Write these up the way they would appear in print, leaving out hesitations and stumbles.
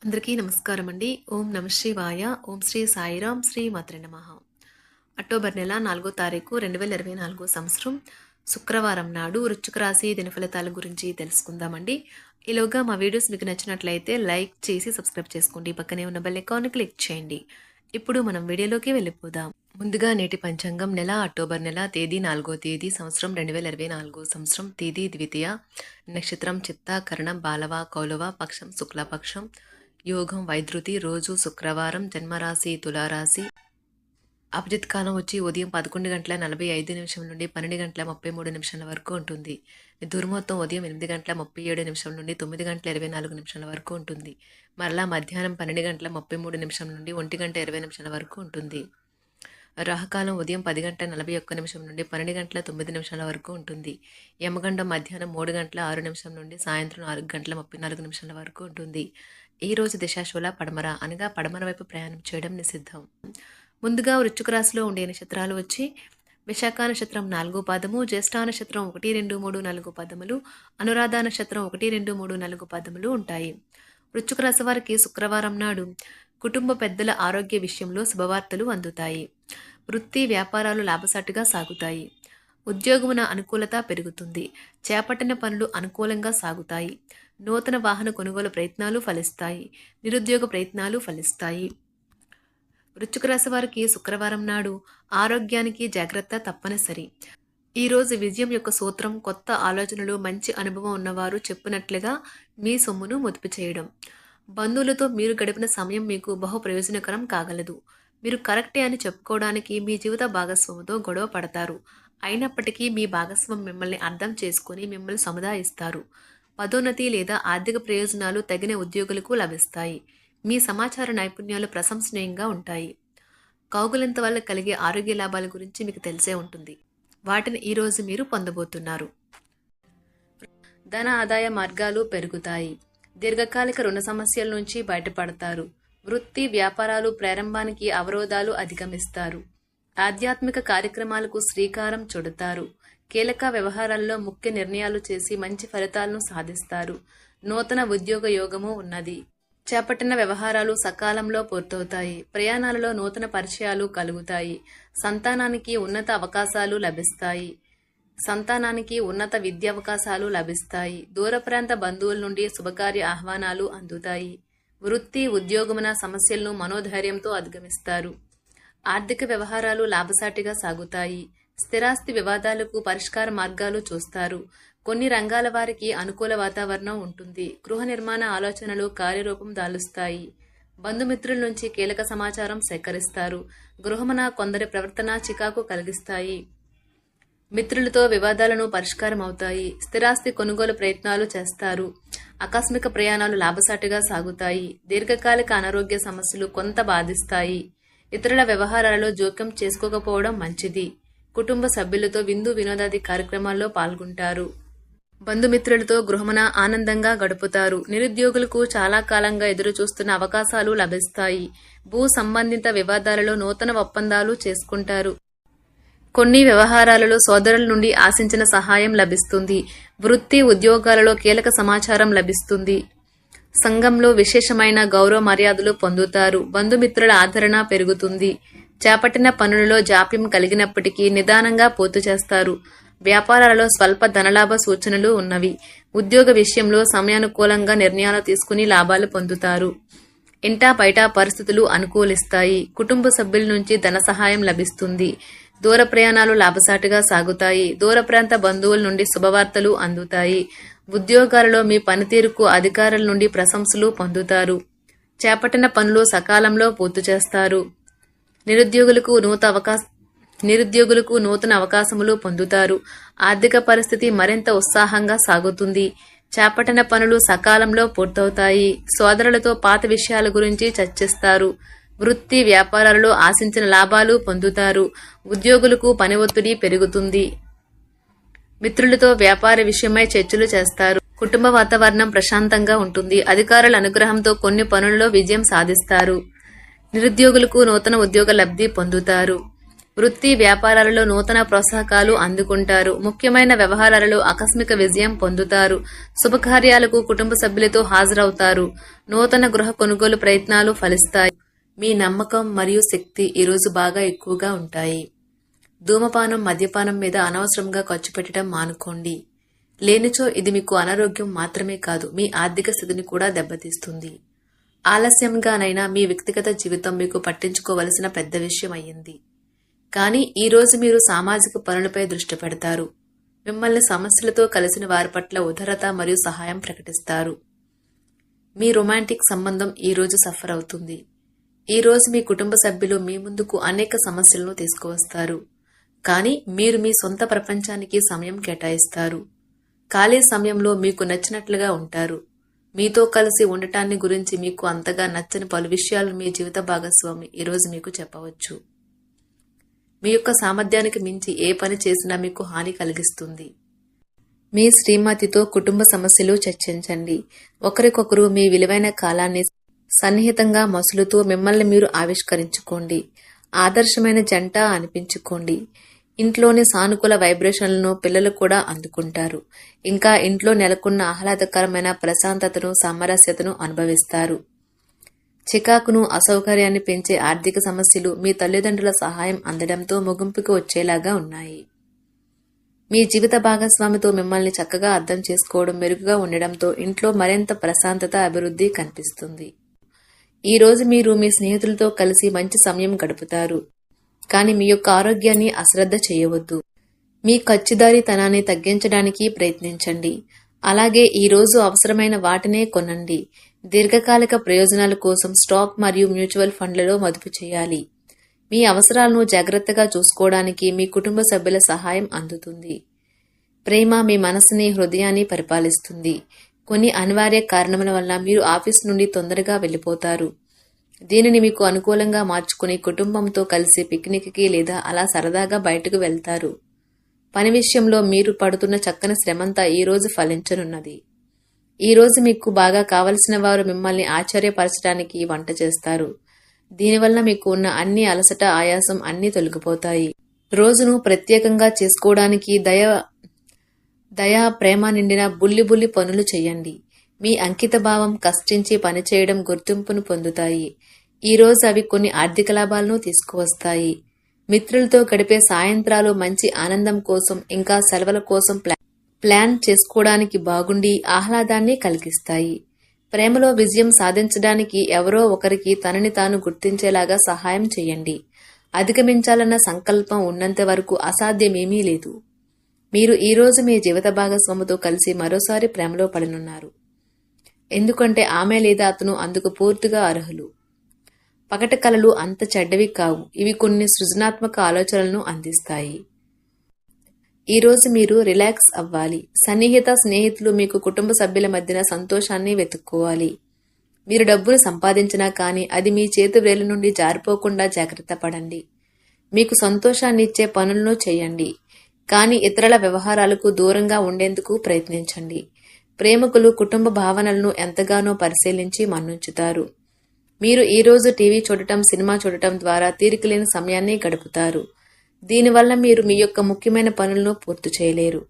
అందరికీ నమస్కారం అండి. ఓం నమ శివాయ. ఓం శ్రీ సాయిరాం. శ్రీ మాత్రే నమః. అక్టోబర్ నెల 4వ తారీఖు 2024 సంవత్సరం శుక్రవారం నాడు వృశ్చిక రాశి దినఫలితాల గురించి తెలుసుకుందామండి. ఈలోగా మా వీడియోస్ మీకు నచ్చినట్లయితే లైక్ చేసి సబ్స్క్రైబ్ చేసుకోండి. పక్కనే ఉన్న బెల్ ఐకాన్ క్లిక్ చేయండి. ఇప్పుడు మనం వీడియోలోకి వెళ్ళిపోదాం. ముందుగా నేటి పంచాంగం నెల అక్టోబర్ నెల తేదీ 4వ తేదీ సంవత్సరం 2024 సంవత్సరం తేదీ ద్వితీయ నక్షత్రం చిత్త కరణం బాలవ కౌలవ పక్షం శుక్లపక్షం యోగం వైద్యుతి రోజు శుక్రవారం జన్మరాశి తులారాశి అభిజిత్ కాలం వచ్చి ఉదయం 11:45 నుండి 12:33 వరకు ఉంటుంది. దుర్ముహూర్తం ఉదయం 8:37 నుండి 9:24 వరకు ఉంటుంది. మరలా మధ్యాహ్నం 12:33 నుండి 1:20 వరకు ఉంటుంది. రాహుకాలం ఉదయం 10:41 నుండి 12:09 వరకు ఉంటుంది. యమగండం మధ్యాహ్నం 3:06 నుండి సాయంత్రం 4:34 వరకు ఉంటుంది. ఈ రోజు దిశాశూల పడమర అనగా పడమర వైపు ప్రయాణం చేయడం నిషిద్ధం. ముందుగా వృశ్చిక రాశిలో ఉండే నక్షత్రాలు వచ్చి విశాఖ నక్షత్రం 4 పాదము, జ్యేష్ఠ నక్షత్రం 1, 2, 3, 4 పదములు, అనురాధ నక్షత్రం 1, 2, 3, 4 పదములు ఉంటాయి. వృశ్చిక రాశి వారికి శుక్రవారం నాడు కుటుంబ పెద్దల ఆరోగ్య విషయంలో శుభవార్తలు అందుతాయి. వృత్తి వ్యాపారాలు లాభసాటిగా సాగుతాయి. ఉద్యోగమున అనుకూలత పెరుగుతుంది. చేపట్టిన పనులు అనుకూలంగా సాగుతాయి. నూతన వాహన కొనుగోలు ప్రయత్నాలు ఫలిస్తాయి. నిరుద్యోగ ప్రయత్నాలు ఫలిస్తాయి. వృశ్చిక రాశి వారికి శుక్రవారం నాడు ఆరోగ్యానికి జాగ్రత్త తప్పనిసరి. ఈరోజు విజయం యొక్క సూత్రం కొత్త ఆలోచనలు, మంచి అనుభవం ఉన్నవారు చెప్పినట్లుగా మీ సొమ్మును పొదుపు చేయడం. బంధువులతో మీరు గడిపిన సమయం మీకు బహు ప్రయోజనకరం కాగలదు. మీరు కరెక్టే అని చెప్పుకోవడానికి మీ జీవిత భాగస్వామితో గొడవ పడతారు. అయినప్పటికీ మీ భాగస్వామి మిమ్మల్ని అర్థం చేసుకుని మిమ్మల్ని సముదాయిస్తారు. పదోన్నతి లేదా ఆర్థిక ప్రయోజనాలు తగిన ఉద్యోగులకు లభిస్తాయి. మీ సమాచార నైపుణ్యాలు ప్రశంసనీయంగా ఉంటాయి. కౌగులింత వల్ల కలిగే ఆరోగ్య లాభాల గురించి మీకు తెలిసే ఉంటుంది. వాటిని ఈరోజు మీరు పొందబోతున్నారు. ధన ఆదాయ మార్గాలు పెరుగుతాయి. దీర్ఘకాలిక రుణ సమస్యల నుంచి బయటపడతారు. వృత్తి వ్యాపారాలు ప్రారంభానికి అవరోధాలు అధిగమిస్తారు. ఆధ్యాత్మిక కార్యక్రమాలకు శ్రీకారం చుడతారు. కీలక వ్యవహారాల్లో ముఖ్య నిర్ణయాలు చేసి మంచి ఫలితాలను సాధిస్తారు. నూతన ఉద్యోగ యోగము ఉన్నది. చేపట్టిన వ్యవహారాలు సకాలంలో పూర్తవుతాయి. ప్రయాణాలలో నూతన పరిచయాలు కలుగుతాయి. సంతానానికి ఉన్నత అవకాశాలు లభిస్తాయి. ఉన్నత విద్యావకాశాలు లభిస్తాయి. దూర ప్రాంత బంధువుల నుండి శుభకార్య ఆహ్వానాలు అందుతాయి. వృత్తి ఉద్యోగమున సమస్యలను మనోధైర్యంతో అధిగమిస్తారు. ఆర్థిక వ్యవహారాలు లాభసాటిగా సాగుతాయి. స్థిరాస్తి వివాదాలకు పరిష్కార మార్గాలు చూస్తారు. కొన్ని రంగాల వారికి అనుకూల వాతావరణం ఉంటుంది. గృహ నిర్మాణ ఆలోచనలు కార్యరూపం దాలుస్తాయి. బంధుమిత్రుల నుంచి కీలక సమాచారం సేకరిస్తారు. గృహమున కొందరి ప్రవర్తన చికాకు కలిగిస్తాయి. మిత్రులతో వివాదాలను పరిష్కారం అవుతాయి. స్థిరాస్తి కొనుగోలు ప్రయత్నాలు చేస్తారు. ఆకస్మిక ప్రయాణాలు లాభసాటిగా సాగుతాయి. దీర్ఘకాలిక అనారోగ్య సమస్యలు కొంత బాధిస్తాయి. ఇతరుల వ్యవహారాలలో జోక్యం చేసుకోకపోవడం మంచిది. కుటుంబ సభ్యులతో విందు వినోదాది కార్యక్రమాల్లో పాల్గొంటారు. బంధుమిత్రులతో గృహమున ఆనందంగా గడుపుతారు. నిరుద్యోగులకు చాలా కాలంగా ఎదురు చూస్తున్న అవకాశాలు లభిస్తాయి. భూ సంబంధిత వివాదాలలో నూతన ఒప్పందాలు చేసుకుంటారు. కొన్ని వ్యవహారాలలో సోదరుల నుండి ఆశించిన సహాయం లభిస్తుంది. వృత్తి ఉద్యోగాలలో కీలక సమాచారం లభిస్తుంది. సంఘంలో విశేషమైన గౌరవ మర్యాదలు పొందుతారు. బంధుమిత్రుల ఆదరణ పెరుగుతుంది. చేపట్టిన పనులలో జాప్యం కలిగినప్పటికీ నిదానంగా పూర్తి చేస్తారు. వ్యాపారాలలో స్వల్ప ధనలాభ సూచనలు ఉన్నవి. ఉద్యోగ విషయంలో సమయానుకూలంగా నిర్ణయాలు తీసుకుని లాభాలు పొందుతారు. ఇంటా బయట పరిస్థితులు అనుకూలిస్తాయి. కుటుంబ సభ్యుల నుంచి ధన సహాయం లభిస్తుంది. దూర ప్రయాణాలు లాభసాటిగా సాగుతాయి. దూర ప్రాంత బంధువుల నుండి శుభవార్తలు అందుతాయి. ఉద్యోగాలలో మీ పనితీరుకు అధికారుల నుండి ప్రశంసలు పొందుతారు. చేపట్టిన పనులు సకాలంలో పూర్తి చేస్తారు. నిరుద్యోగులకు నూతన అవకాశములు పొందుతారు. ఆర్థిక పరిస్థితి మరింత ఉత్సాహంగా సాగుతుంది. చేపట్టిన పనులు సకాలంలో పూర్తవుతాయి. సోదరులతో పాత విషయాల గురించి చర్చిస్తారు. వృత్తి వ్యాపారాలలో ఆశించిన లాభాలు పొందుతారు. ఉద్యోగులకు పని ఒత్తిడి పెరుగుతుంది. మిత్రులతో వ్యాపార విషయమై చర్చలు చేస్తారు. కుటుంబ వాతావరణం ప్రశాంతంగా ఉంటుంది. అధికారుల అనుగ్రహంతో కొన్ని పనులలో విజయం సాధిస్తారు. నిరుద్యోగులకు నూతన ఉద్యోగ లబ్ధి పొందుతారు. వృత్తి వ్యాపారాలలో నూతన ప్రోత్సాహకాలు అందుకుంటారు. ముఖ్యమైన వ్యవహారాలలో ఆకస్మిక విజయం పొందుతారు. శుభకార్యాలకు కుటుంబ సభ్యులతో హాజరవుతారు. నూతన గృహ కొనుగోలు ప్రయత్నాలు ఫలిస్తాయి. మీ నమ్మకం మరియు శక్తి ఈరోజు బాగా ఎక్కువగా ఉంటాయి. ధూమపానం మద్యపానం మీద అనవసరంగా ఖర్చు పెట్టడం మానుకోండి. లేనిచో ఇది మీకు అనారోగ్యం మాత్రమే కాదు, మీ ఆర్థిక స్థితిని కూడా దెబ్బతీస్తుంది. ఆలస్యంగానైనా మీ వ్యక్తిగత జీవితం మీకు పట్టించుకోవలసిన పెద్ద విషయం అయ్యింది. కానీ ఈరోజు మీరు సామాజిక పనులపై దృష్టి పెడతారు. మిమ్మల్ని సమస్యలతో కలిసిన వారి పట్ల ఉదారత మరియు సహాయం ప్రకటిస్తారు. మీ రొమాంటిక్ సంబంధం ఈరోజు సఫర్ అవుతుంది. ఈరోజు మీ కుటుంబ సభ్యులు మీ ముందుకు అనేక సమస్యలను తీసుకువస్తారు. కానీ మీరు మీ సొంత ప్రపంచానికి సమయం కేటాయిస్తారు. ఖాళీ సమయంలో మీకు నచ్చినట్లుగా ఉంటారు. మీతో కలిసి ఉండటాన్ని గురించి మీకు అంతగా నచ్చని పలు విషయాలు మీ జీవిత భాగస్వామి ఈరోజు మీకు చెప్పవచ్చు. మీ యొక్క సామర్థ్యానికి మించి ఏ పని చేసినా మీకు హాని కలిగిస్తుంది. మీ శ్రీమతితో కుటుంబ సమస్యలు చర్చించండి. ఒకరికొకరు మీ విలువైన కాలాన్ని సన్నిహితంగా మసులుతూ మిమ్మల్ని మీరు ఆవిష్కరించుకోండి. ఆదర్శమైన జంట అనిపించుకోండి. ఇంట్లోని సానుకూల వైబ్రేషన్లను పిల్లలు కూడా అందుకుంటారు. ఇంకా ఇంట్లో నెలకొన్న ఆహ్లాదకరమైన ప్రశాంతతను సామరస్యతను అనుభవిస్తారు. చికాకును అసౌకర్యాన్ని పెంచే ఆర్థిక సమస్యలు మీ తల్లిదండ్రుల సహాయం అందడంతో ముగింపుకు వచ్చేలాగా ఉన్నాయి. మీ జీవిత భాగస్వామితో మిమ్మల్ని చక్కగా అర్థం చేసుకోవడం మెరుగుగా ఉండడంతో ఇంట్లో మరింత ప్రశాంతత అభివృద్ధి కనిపిస్తుంది. ఈ రోజు మీరు మీ స్నేహితులతో కలిసి మంచి సమయం గడుపుతారు. కానీ మీ యొక్క ఆరోగ్యాన్ని అశ్రద్ధ చేయవద్దు. మీ ఖర్చుదారీతనాన్ని తగ్గించడానికి ప్రయత్నించండి. అలాగే ఈ రోజు అవసరమైన వాటినే కొనండి. దీర్ఘకాలిక ప్రయోజనాల కోసం స్టాక్ మరియు మ్యూచువల్ ఫండ్లలో మదుపు చేయాలి. మీ అవసరాలను జాగ్రత్తగా చూసుకోవడానికి మీ కుటుంబ సభ్యుల సహాయం అందుతుంది. ప్రేమ మీ మనసుని హృదయాన్ని పరిపాలిస్తుంది. కొన్ని అనివార్య కారణముల వల్ల మీరు ఆఫీస్ నుండి తొందరగా వెళ్ళిపోతారు. దీనిని మీకు అనుకూలంగా మార్చుకుని కుటుంబంతో కలిసి పిక్నిక్కి లేదా అలా సరదాగా బయటకు వెళ్తారు. పని విషయంలో మీరు పడుతున్న చక్కని శ్రమంతా ఈ రోజు ఫలించనున్నది. ఈ రోజు మీకు బాగా కావలసిన వారు మిమ్మల్ని ఆశ్చర్యపరచడానికి వంట చేస్తారు. దీనివల్ల మీకు ఉన్న అన్ని అలసట ఆయాసం అన్నీ తొలగిపోతాయి. రోజును ప్రత్యేకంగా చేసుకోవడానికి దయ ప్రేమ నిండిన బుల్లి పనులు చేయండి. మీ అంకిత భావం కష్టించి పనిచేయడం గుర్తింపును పొందుతాయి. ఈ రోజు అవి కొన్ని ఆర్థిక లాభాలను తీసుకువస్తాయి. మిత్రులతో గడిపే సాయంత్రాలు మంచి ఆనందం కోసం ఇంకా సెలవుల కోసం ప్లాన్ చేసుకోవడానికి బాగుండి ఆహ్లాదాన్ని కలిగిస్తాయి. ప్రేమలో విజయం సాధించడానికి ఎవరో ఒకరికి తనని తాను గుర్తించేలాగా సహాయం చేయండి. అధిగమించాలన్న సంకల్పం ఉన్నంత వరకు అసాధ్యమేమీ లేదు. మీరు ఈ రోజు మీ జీవిత భాగస్వామితో కలిసి మరోసారి ప్రేమలో పడనున్నారు. ఎందుకంటే ఆమె లేదా అతను అందుకు పూర్తిగా అర్హులు. పగటి కలలు అంత చెడ్డవి కావు. ఇవి కొన్ని సృజనాత్మక ఆలోచనలను అందిస్తాయి. ఈ రోజు మీరు రిలాక్స్ అవ్వాలి. సన్నిహిత స్నేహితులు మీకు కుటుంబ సభ్యుల మధ్యన సంతోషాన్ని వెతుక్కోవాలి. మీరు డబ్బును సంపాదించినా కానీ అది మీ చేతి వేలు నుండి జారిపోకుండా జాగ్రత్త పడండి. మీకు సంతోషాన్ని ఇచ్చే పనులను చేయండి. కానీ ఇతరుల వ్యవహారాలకు దూరంగా ఉండేందుకు ప్రయత్నించండి. ప్రేమికులు కుటుంబ భావనలను ఎంతగానో పరిశీలించి మన్నుంచుతారు. మీరు ఈ రోజు టీవీ చూడటం, సినిమా చూడటం ద్వారా తీరికలేని సమయాన్ని గడుపుతారు. దీనివల్ల మీరు మీ యొక్క ముఖ్యమైన పనులను పూర్తి చేయలేరు.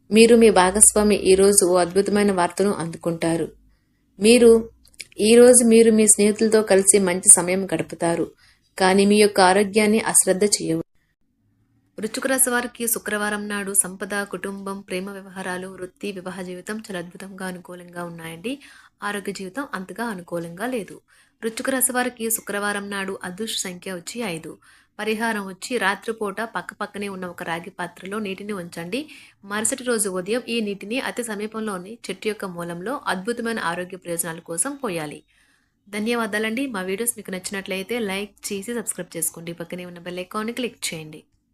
మీరు మీ భాగస్వామి ఈ రోజు ఓ అద్భుతమైన వార్తను అందుకుంటారు. ఈ రోజు మీరు మీ స్నేహితులతో కలిసి మంచి సమయం గడుపుతారు. కానీ మీ యొక్క ఆరోగ్యాన్ని అశ్రద్ధ చేయవద్దు. వృశ్చిక రాశి వారికి శుక్రవారం నాడు సంపద, కుటుంబం, ప్రేమ వ్యవహారాలు, వృత్తి, వివాహ జీవితం చాలా అద్భుతంగా అనుకూలంగా ఉన్నాయండి. ఆరోగ్య జీవితం అంతగా అనుకూలంగా లేదు. వృశ్చిక రాశి వారికి శుక్రవారం నాడు అదృష్ట సంఖ్య వచ్చి 5. పరిహారం వచ్చి రాత్రిపూట పక్కపక్కనే ఉన్న ఒక రాగి పాత్రలో నీటిని ఉంచండి. మరుసటి రోజు ఉదయం ఈ నీటిని అతి సమీపంలోని చెట్టు యొక్క మూలంలో అద్భుతమైన ఆరోగ్య ప్రయోజనాల కోసం పోయాలి. ధన్యవాదాలండి. మా వీడియోస్ మీకు నచ్చినట్లయితే లైక్ చేసి సబ్స్క్రైబ్ చేసుకోండి. పక్కనే ఉన్న బెల్ ఐకాన్ని క్లిక్ చేయండి.